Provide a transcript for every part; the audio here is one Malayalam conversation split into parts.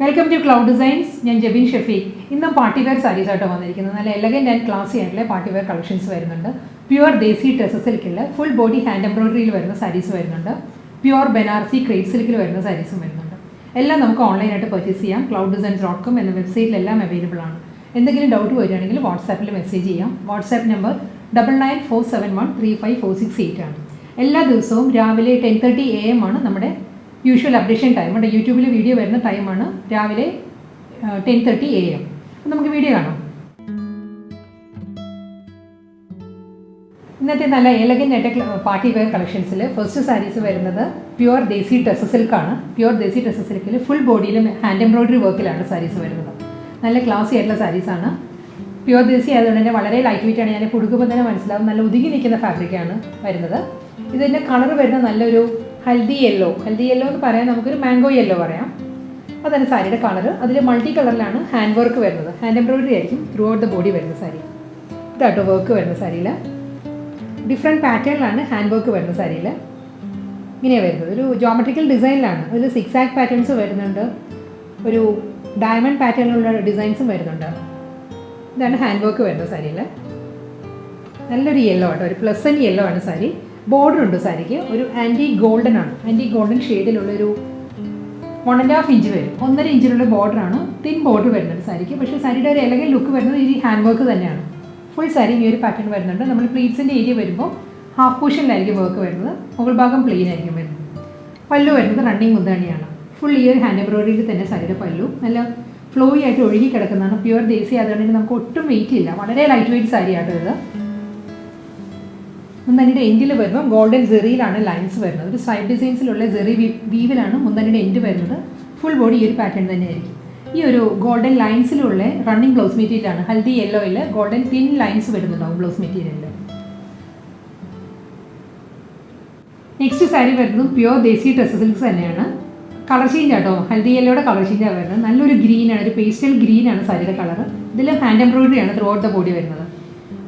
Welcome to cloud designs. ഞാൻ ജബീൻ ഷഫീഖ്. ഇന്നും പാർട്ടി വെയർ സാരീസ് ആയിട്ട് വന്നിരിക്കുന്നത്. നല്ല എലഗൻറ്റ് ആൻഡ് ക്ലാസി ആയിട്ടുള്ള പാർട്ടി വെയർ കളക്ഷൻസ് വരുന്നുണ്ട്. പ്യുവർ ദേശി ടെസ സിൽക്കിൽ ഫുൾ ബോഡി ഹാൻഡ് എംബ്രോയിഡറിയിൽ വരുന്ന സാരീസ് വരുന്നുണ്ട്. പ്യുവർ ബനാറസി ക്രേപ്പ് സിൽക്കിൽ വരുന്ന സാരീസും വരുന്നുണ്ട്. എല്ലാം നമുക്ക് ഓൺലൈനായിട്ട് പർച്ചേസ് ചെയ്യാം. clouddesigns.com എന്ന വെബ്സൈറ്റിലെല്ലാം അവൈലബിൾ ആണ്. എന്തെങ്കിലും ഡൗട്ട് വരികയാണെങ്കിൽ വാട്സാപ്പിൽ മെസ്സേജ് ചെയ്യാം. വാട്സാപ്പ് നമ്പർ 9947135468 ആണ്. എല്ലാ ദിവസവും രാവിലെ 10:30 AM ആണ് നമ്മുടെ യൂഷ്വൽ അപ്ഡേഷൻ ടൈം. നമ്മുടെ യൂട്യൂബിൽ വീഡിയോ വരുന്ന ടൈമാണ് രാവിലെ 10:30 AM. അപ്പോൾ നമുക്ക് വീഡിയോ കാണാം. ഇന്നത്തെ നല്ല എലഗൻ്റ് ആയിട്ട് പാർട്ടി വെയർ കളക്ഷൻസിൽ ഫസ്റ്റ് സാരീസ് വരുന്നത് പ്യുവർ ദേശി ടെസ സിൽക്കാണ്. പ്യുവർ ദേശി ടെസ സിൽക്കിൽ ഫുൾ ബോഡിയിലും ഹാൻഡ് എംബ്രോയിഡറി വർക്കിലാണ് സാരീസ് വരുന്നത്. നല്ല ക്ലാസി ആയിട്ടുള്ള സാരീസാണ്. പ്യുവർ ദേശി ആയതുകൊണ്ട് തന്നെ വളരെ ലൈറ്റ് വെയിറ്റ് ആണ്. ഞാൻ കൊടുക്കുമ്പോൾ തന്നെ മനസ്സിലാവും നല്ല ഒതുങ്ങി നിൽക്കുന്ന ഫാബ്രിക്കാണ് വരുന്നത്. ഇതിൻ്റെ കളർ വരുന്ന നല്ലൊരു ഹൽദി യെല്ലോ എന്ന് പറയാൻ നമുക്കൊരു മാംഗോ യെല്ലോ പറയാം. അതാണ് സാരിയുടെ കളർ. അതിൽ മൾട്ടി കളറിലാണ് ഹാൻഡ് വർക്ക് വരുന്നത്. ഹാൻഡ് എംബ്രോയിഡറി ആയിരിക്കും ത്രൂ ഔട്ട് ദ ബോഡി വരുന്ന സാരി. ഇതാട്ടോ വർക്ക് വരുന്ന സാരിയിൽ ഡിഫറെൻറ്റ് പാറ്റേണിലാണ് ഹാൻഡ് വർക്ക് വരുന്ന സാരിയിൽ. ഇങ്ങനെയാണ് വരുന്നത്. ഒരു ജോമെട്രിക്കൽ ഡിസൈനിലാണ്. അതിൽ സിക്സാക് പാറ്റേൺസ് വരുന്നുണ്ട്. ഒരു ഡയമണ്ട് പാറ്റേണിലുള്ള ഡിസൈൻസും വരുന്നുണ്ട്. ഇതാണ് ഹാൻഡ് വർക്ക് വരുന്ന സാരിയിൽ. നല്ലൊരു യെല്ലോ ആട്ടോ, ഒരു പ്ലസൻറ്റ് യെല്ലോ ആണ് സാരി. ബോർഡർ ഉണ്ട് സാരിക്ക്. ഒരു ആൻറ്റി ഗോൾഡൻ ആണ്. ആൻറ്റി ഗോൾഡൻ ഷെയ്ഡിലുള്ളൊരു 1.5 ഇഞ്ച് വരും. 1.5 ഇഞ്ചിലുള്ള ബോർഡറാണ്. തിൻ ബോർഡർ വരുന്നുണ്ട് സാരിക്ക്. പക്ഷേ സാരിയുടെ ഒരു എലഗൻ ലുക്ക് വരുന്നത് ഈ ഹാൻഡ് വർക്ക് തന്നെയാണ്. ഫുൾ സാരി ഈ ഒരു പാറ്റേൺ വരുന്നുണ്ട്. നമ്മൾ പ്ലീറ്റ്സിൻ്റെ ഏരിയ വരുമ്പോൾ ഹാഫ് പോർഷനിലായിരിക്കും വർക്ക് വരുന്നത്. മുകൾ ഭാഗം പ്ലെയിൻ ആയിരിക്കും വരുന്നത്. പല്ലു വരുന്നത് റണ്ണിങ് മുന്താണിയാണ്. ഫുൾ ഈ ഒരു ഹാൻഡ് എംബ്രോയിഡറിയിൽ തന്നെ സാരിയുടെ പല്ലു നല്ല ഫ്ലോയി ആയിട്ട് ഒഴുകി കിടക്കുന്നതാണ്. പ്യുവർ ദേശി അതുകൊണ്ട് നമുക്ക് ഒട്ടും വെയിറ്റ് ഇല്ല. വളരെ ലൈറ്റ് വെയിറ്റ് സാരി ആട്ടോ ഇത്. മുന്തണിയുടെ എൻഡിൽ വരുമ്പോൾ ഗോൾഡൻ ജെറിയിലാണ് ലൈൻസ് വരുന്നത്. ഒരു സൈഡ് ഡിസൈൻസിലുള്ള ജെറി വീവിലാണ് മുന്തണിയുടെ എൻഡ് വരുന്നത്. ഫുൾ ബോഡി ഈ ഒരു പാറ്റേൺ തന്നെയായിരിക്കും. ഈ ഒരു ഗോൾഡൻ ലൈൻസിലുള്ള റണ്ണിങ് ബ്ലൗസ് മെറ്റീരിയലാണ്. ഹൽദി യെല്ലോയിൽ ഗോൾഡൻ തിൻ ലൈൻസ് വരുന്നുണ്ടാവും ബ്ലൗസ് മെറ്റീരിയലിൽ. നെക്സ്റ്റ് സാരി വരുന്നത് പ്യുവർ ദേശി ടെസ സിൽക്സ് തന്നെയാണ്. കളർ ചേഞ്ച് ആട്ടോ. ഹൽദി യെല്ലോയുടെ കളർ ചേഞ്ചാണ് വരുന്നത്. നല്ലൊരു ഗ്രീനാണ്, ഒരു പേസ്റ്റൽ ഗ്രീനാണ് സാരിയുടെ കളർ. ഇതിൽ ഹാൻഡ് എംബ്രോയിഡറിയാണ് ത്രൂ ഔട്ട് ദ ബോഡി വരുന്നത്.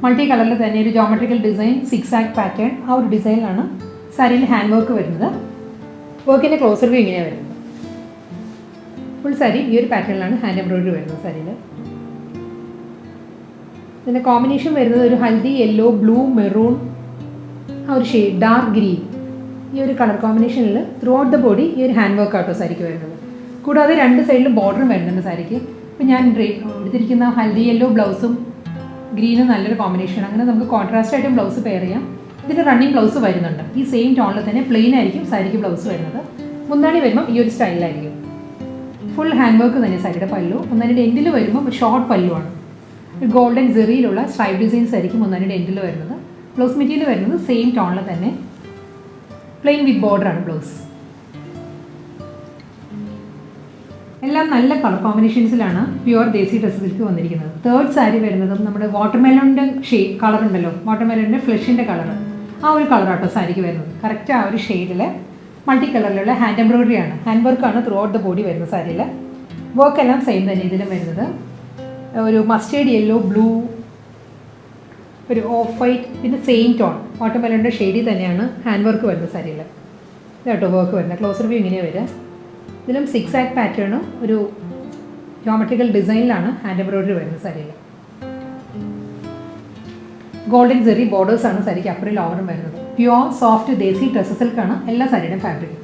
മൾട്ടി കളറിൽ തന്നെ ഒരു ജോമെട്രിക്കൽ ഡിസൈൻ, സിക്സാക് പാറ്റേൺ, ആ ഒരു ഡിസൈനിലാണ് സാരിയിൽ ഹാൻഡ് വർക്ക് വരുന്നത്. വർക്കിൻ്റെ ക്ലോസർ വ്യൂ ഇങ്ങനെയാണ് വരുന്നത്. ഫുൾ സാരി ഈ ഒരു പാറ്റേണിലാണ് ഹാൻഡ് എംബ്രോയിഡറി വരുന്നത് സാരിയിൽ. ഇതിൻ്റെ കോമ്പിനേഷൻ വരുന്നത് ഒരു ഹൽദി യെല്ലോ, ബ്ലൂ, മെറൂൺ, ആ ഒരു ഷെയ്ഡ് ഡാർക്ക് ഗ്രീൻ, ഈ ഒരു കളർ കോമ്പിനേഷനിൽ ത്രൂ ഔട്ട് ദ ബോഡി ഈ ഒരു ഹാൻഡ് വർക്ക് ആട്ടോ സാരിക്ക് വരുന്നത്. കൂടാതെ രണ്ട് സൈഡിലും ബോർഡറും വരുന്നുണ്ട് സാരിക്ക്. ഇപ്പോൾ ഞാൻ എടുത്തിരിക്കുന്ന ഹൽദി യെല്ലോ ബ്ലൗസും ഗ്രീനും നല്ലൊരു കോമ്പിനേഷൻ. അങ്ങനെ നമുക്ക് കോൺട്രാസ്റ്റ് ആയിട്ട് ബ്ലൗസ് പെയർ ചെയ്യാം. ഇതിൻ്റെ റണ്ണിങ് ബ്ലൗസ് വരുന്നുണ്ട്. ഈ സെയിം ടോണിൽ തന്നെ പ്ലെയിൻ ആയിരിക്കും സാരിക്ക് ബ്ലൗസ് വരുന്നത്. മുന്താണി വരുമ്പോൾ ഈ ഒരു സ്റ്റൈലായിരിക്കും. ഫുൾ ഹാൻഡ് വർക്ക് തന്നെ സാരിയുടെ പല്ലു. മുന്താണിയുടെ എൻഡിൽ വരുമ്പോൾ ഷോർട്ട് പല്ലുവാണ്. ഒരു ഗോൾഡൻ ജെറിയിലുള്ള സ്ട്രൈപ്പ് ഡിസൈൻസ് ആയിരിക്കും മുന്താണിയുടെ എൻഡിൽ വരുന്നത്. ബ്ലൗസ് മെറ്റീരിയൽ വരുന്നത് സെയിം ടോണിൽ തന്നെ പ്ലെയിൻ വിത്ത് ബോർഡറാണ് ബ്ലൗസ്. എല്ലാം നല്ല കളർ കോമ്പിനേഷൻസിലാണ് പ്യുവർ ദേശി ടെസ സിൽക്ക് വന്നിരിക്കുന്നത്. തേർഡ് സാരി വരുന്നതും നമ്മുടെ വാട്ടർമെലോണിൻ്റെ ഷെയ്ഡ് കളർ ഉണ്ടല്ലോ, വാട്ടർമെലോണിൻ്റെ ഫ്ലഷിൻ്റെ കളർ, ആ ഒരു കളറാട്ടോ സാരിക്ക് വരുന്നത്. കറക്റ്റ് ആ ഒരു ഷെയ്ഡിൽ മൾട്ടി കളറിലുള്ള ഹാൻഡ് എംബ്രോയിഡറിയാണ്. ഹാൻഡ് വർക്കാണ് ത്രൂ ഔട്ട് ദ ബോഡി വരുന്നത് സാരിയിൽ. വർക്കെല്ലാം സെയിം തന്നെ ഇതിലും വരുന്നത്. ഒരു മസ്റ്റേർഡ് യെല്ലോ, ബ്ലൂ, ഒരു ഓഫ് വൈറ്റ്, പിന്നെ സെയിം ടോൺ വാട്ടർമെലോണിൻ്റെ ഷെയ്ഡിൽ തന്നെയാണ് ഹാൻഡ് വർക്ക് വരുന്നത് സാരിയിൽ. ഇതാട്ടോ വർക്ക് വരുന്നത്. ക്ലോസർ വ്യൂ ഇങ്ങനെയാണ് വരിക. ഇതിലും സിക്സാക് പാറ്റേണും ഒരു ജോമെട്രിക്കൽ ഡിസൈനിലാണ് ഹാൻഡ് എംബ്രോയിഡറി വരുന്നത് സാരിയിൽ. ഗോൾഡൻ ജെറി ബോർഡേഴ്സാണ് സാരിക്ക് അപ്പുറം ലോവറും വരുന്നത്. പ്യുവർ സോഫ്റ്റ് ദേശി ടെസ സിൽക്കാണ് എല്ലാ സാരിയുടെയും ഫാബ്രിക്.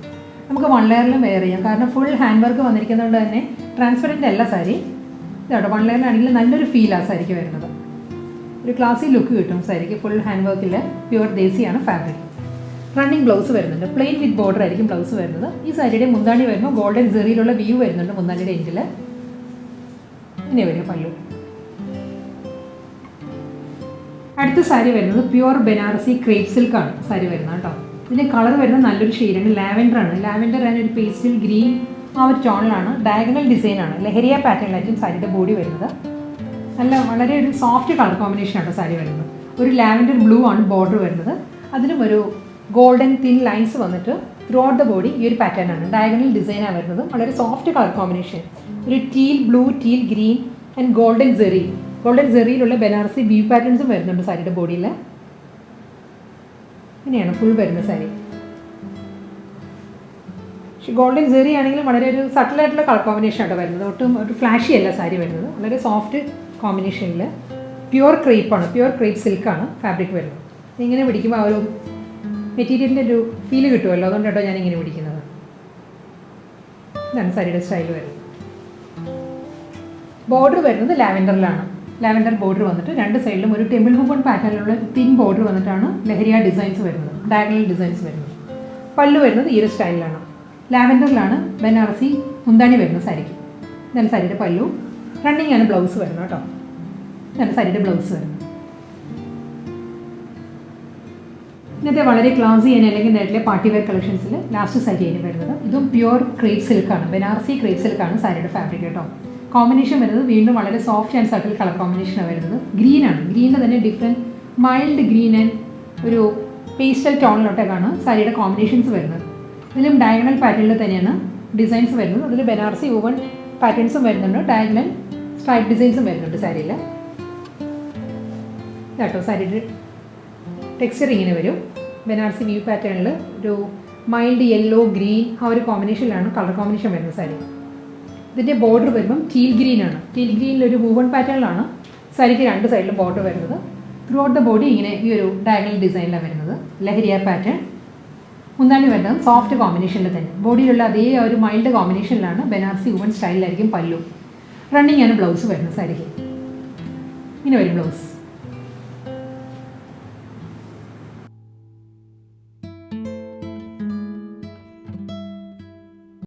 നമുക്ക് 1 ലെയറിലും വെയർ ചെയ്യാം. കാരണം ഫുൾ ഹാൻഡ് വർക്ക് വന്നിരിക്കുന്നതുകൊണ്ട് തന്നെ ട്രാൻസ്പെറൻറ്റ് അല്ല സാരി. ഇതാട്ടോ 1 ലെയറിലാണെങ്കിൽ നല്ലൊരു ഫീലാണ് സാരിക്ക് വരുന്നത്. ഒരു ക്ലാസി ലുക്ക് കിട്ടും സാരിക്ക്. ഫുൾ ഹാൻഡ് വർക്കിൽ പ്യുവർ ദേശിയാണ് ഫാബ്രിക്. റണ്ണിങ് ബ്ലൗസ് വരുന്നുണ്ട്. പ്ലെയിൻ വിത്ത് ബോർഡർ ആയിരിക്കും ബ്ലൗസ് വരുന്നത്. ഈ സാരിയുടെ മുന്താണി വരുമ്പോൾ ഗോൾഡൻ ജെറിയിലുള്ള വ്യൂ വരുന്നുണ്ട് മുന്താണിയുടെ എൻഡിൽ. ഇങ്ങനെ വരും പല്ലു. അടുത്ത സാരി വരുന്നത് പ്യുവർ ബനാറസി ക്രേപ്പ് സിൽക്കാണ് സാരി വരുന്നത് കേട്ടോ. ഇതിൻ്റെ കളർ വരുന്നത് നല്ലൊരു ഷെയ്ഡാണ്. ലാവൻഡറാണ്. ലാവൻഡർ ആൻഡ് ഒരു പേസ്റ്റൽ ഗ്രീൻ ആ ഒരു ടോണിലാണ്. ഡയഗണൽ ഡിസൈനാണ്. ലഹരിയ പാറ്റേണിലായിരിക്കും സാരിയുടെ ബോഡി വരുന്നത്. നല്ല വളരെ ഒരു സോഫ്റ്റ് കളർ കോമ്പിനേഷനാണ് സാരി വരുന്നത്. ഒരു ലാവൻഡർ ബ്ലൂ ആണ് ബോർഡർ വരുന്നത്. അതിലും ഒരു ഗോൾഡൻ തിൻ ലൈൻസ് വന്നിട്ട് ത്രൂ ഔട്ട് ദ ബോഡി ഈ ഒരു പാറ്റേൺ ആണ്. ഡയഗണൽ ഡിസൈനാണ് വരുന്നത്. വളരെ സോഫ്റ്റ് കളർ കോമ്പിനേഷൻ. ഒരു teal blue, teal green and golden ജെറി. ഗോൾഡൻ ജെറിയിലുള്ള ബനാറസി വീവ് പാറ്റേൺസും വരുന്നുണ്ട് സാരിയുടെ ബോഡിയിൽ. ഇങ്ങനെയാണ് ഫുൾ വരുന്ന സാരി. ഗോൾഡൻ സെറി ആണെങ്കിലും വളരെ ഒരു സട്ടിലായിട്ടുള്ള കളർ കോമ്പിനേഷൻ ആയിട്ട് വരുന്നത്. ഒട്ടും ഒരു ഫ്ലാഷി അല്ല സാരി വരുന്നത്. വളരെ സോഫ്റ്റ് കോമ്പിനേഷനിൽ പ്യുവർ ക്രേപ്പാണ്, പ്യുവർ ക്രേപ്പ് സിൽക്കാണ് ഫാബ്രിക് വരുന്നത്. ഇങ്ങനെ പിടിക്കുമ്പോൾ ആ ഒരു മെറ്റീരിയലിൻ്റെ ഒരു ഫീല് കിട്ടുമല്ലോ, അതുകൊണ്ടാണ് ഞാനിങ്ങനെ പിടിക്കുന്നത്. ഇതാണ് സാരിയുടെ സ്റ്റൈൽ വരുന്നത്. ബോർഡർ വരുന്നത് ലാവൻഡറിലാണ്. ലാവൻഡർ ബോർഡർ വന്നിട്ട് രണ്ട് സൈഡിലും ഒരു ടെമ്പിൾ ഹൂപ്പൺ പാറ്റേണിലുള്ള തിൻ ബോർഡർ വന്നിട്ടാണ് ലഹരിയ ഡിസൈൻസ് വരുന്നത്, ഡയഗണൽ ഡിസൈൻസ് വരുന്നത്. പല്ലു വരുന്നത് ഈ ഒരു സ്റ്റൈലിലാണ്. ലാവൻഡറിലാണ് ബനാറസി മുന്താണി വരുന്നത് സാരിക്ക്. ഇതാണ് സാരിയുടെ പല്ലു. റണ്ണിങ് ആണ് ബ്ലൗസ് വരുന്നത് കേട്ടോ. ഇതാണ് സാരിയുടെ ബ്ലൗസ് വരുന്നത്. ഇന്നത്തെ വളരെ ക്ലാസി ആൻഡ് എലഗൻ്റ് ആയിട്ടുള്ള പാർട്ടി വെയർ കളക്ഷൻസിൽ ലാസ്റ്റ് സാരി ആയിട്ട് വരുന്നത്. ഇതും പ്യുവർ ക്രേപ്പ് സിൽക്കാണ്, ബനാറസി ക്രേപ്പ് സിൽക്കാണ് സാരിയുടെ ഫാബ്രിക് കേട്ടോ. കോമ്പിനേഷൻ വരുന്നത് വീണ്ടും വളരെ സോഫ്റ്റ് ആൻഡ് സട്ടിൽ കളർ കോമ്പിനേഷനാണ് വരുന്നത്. ഗ്രീനാണ്, ഗ്രീനിൻ്റെ തന്നെ ഡിഫറെൻറ്റ് മൈൽഡ് ഗ്രീൻ ആൻഡ് ഒരു പേസ്റ്റൽ ടോണിലോട്ടൊക്കെയാണ് സാരിയുടെ കോമ്പിനേഷൻസ് വരുന്നത്. ഇതിലും ഡയഗണൽ പാറ്റേണിൽ തന്നെയാണ് ഡിസൈൻസ് വരുന്നത്. അതിൽ ബനാറസി വുവൺ പാറ്റേൺസും വരുന്നുണ്ട്, ഡയഗണൽ സ്ട്രൈപ്പ് ഡിസൈൻസും വരുന്നുണ്ട് സാരിയിൽ കേട്ടോ. സാരിയുടെ ടെക്സ്ചർ ഇങ്ങനെ വരും. ബനാറസി വീവ് പാറ്റേണിൽ ഒരു മൈൽഡ് യെല്ലോ ഗ്രീൻ ആ ഒരു കോമ്പിനേഷനിലാണ് കളർ കോമ്പിനേഷൻ വരുന്നത് സാരി. ഇതിൻ്റെ ബോർഡർ വരുമ്പം ടീൽ ഗ്രീനാണ്. ടീൽ ഗ്രീനിലൊരു വുവൺ പാറ്റേണിലാണ് സാരിക്ക് രണ്ട് സൈഡിലും ബോർഡർ വരുന്നത്. ത്രൂ ഔട്ട് ദ ബോഡി ഇങ്ങനെ ഈ ഒരു ഡയഗണൽ ഡിസൈനിലാണ് വരുന്നത്. ലഹരിയ പാറ്റേൺ. മുന്താണി വരുന്നത് സോഫ്റ്റ് കോമ്പിനേഷനിൽ തന്നെ. ബോഡിയിലുള്ള അതേ ഒരു മൈൽഡ് കോമ്പിനേഷനിലാണ് ബനാറസി വുവൺ സ്റ്റൈലിലായിരിക്കും പല്ലു. റണ്ണിങ് ആണ് ബ്ലൗസ് വരുന്നത് സാരിക്ക്. ഇങ്ങനെ വരും ബ്ലൗസ്.